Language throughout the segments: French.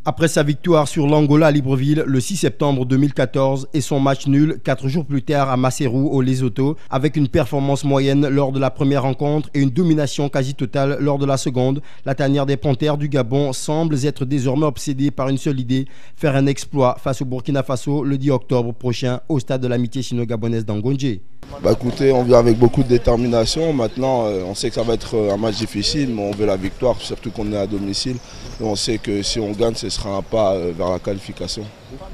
Après sa victoire sur l'Angola à Libreville le 6 septembre 2014 et son match nul 4 jours plus tard à Maseru au Lesotho, avec une performance moyenne lors de la première rencontre et une domination quasi totale lors de la seconde, la tanière des Panthères du Gabon semble être désormais obsédée par une seule idée, faire un exploit face au Burkina Faso le 10 octobre prochain au stade de l'amitié sino-gabonaise d'Angonje. Écoutez, on vient avec beaucoup de détermination. Maintenant, on sait que ça va être un match difficile, mais on veut la victoire, surtout qu'on est à domicile. Et on sait que si on gagne, ce sera un pas vers la qualification.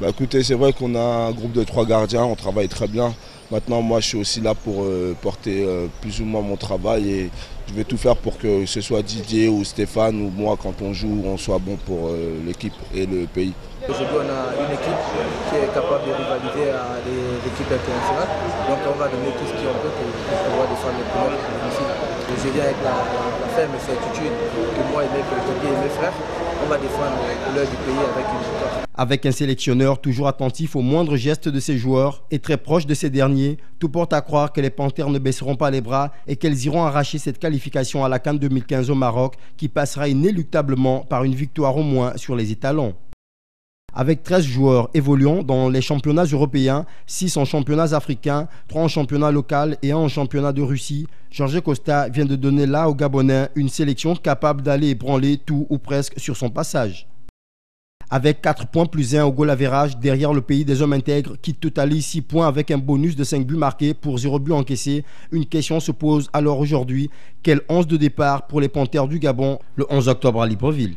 Écoutez, c'est vrai qu'on a un groupe de 3 gardiens, on travaille très bien. Maintenant, moi, je suis aussi là pour porter plus ou moins mon travail et je vais tout faire pour que ce soit Didier ou Stéphane ou moi, quand on joue, on soit bon pour l'équipe et le pays. Aujourd'hui, on a une équipe qui est capable de rivaliser à l'équipe internationale. Donc, on va donner tout ce qu'on peut pour pouvoir défendre les couleurs ici. Je viens avec la ferme certitude que moi et mes coéquipiers et mes frères, on va défendre les couleurs du pays avec une victoire. Avec un sélectionneur toujours attentif aux moindres gestes de ses joueurs et très proche de ces derniers, tout porte à croire que les Panthères ne baisseront pas les bras et qu'elles iront arracher cette qualification à la CAN 2015 au Maroc qui passera inéluctablement par une victoire au moins sur les étalons. Avec 13 joueurs évoluant dans les championnats européens, 6 en championnats africains, 3 en championnat local et 1 en championnat de Russie, Jorge Costa vient de donner là aux Gabonais une sélection capable d'aller ébranler tout ou presque sur son passage. Avec 4 points plus 1 au goal average derrière le pays des hommes intègres qui totalise 6 points avec un bonus de 5 buts marqués pour 0 but encaissé, une question se pose alors aujourd'hui, quel 11 de départ pour les Panthères du Gabon le 11 octobre à Libreville?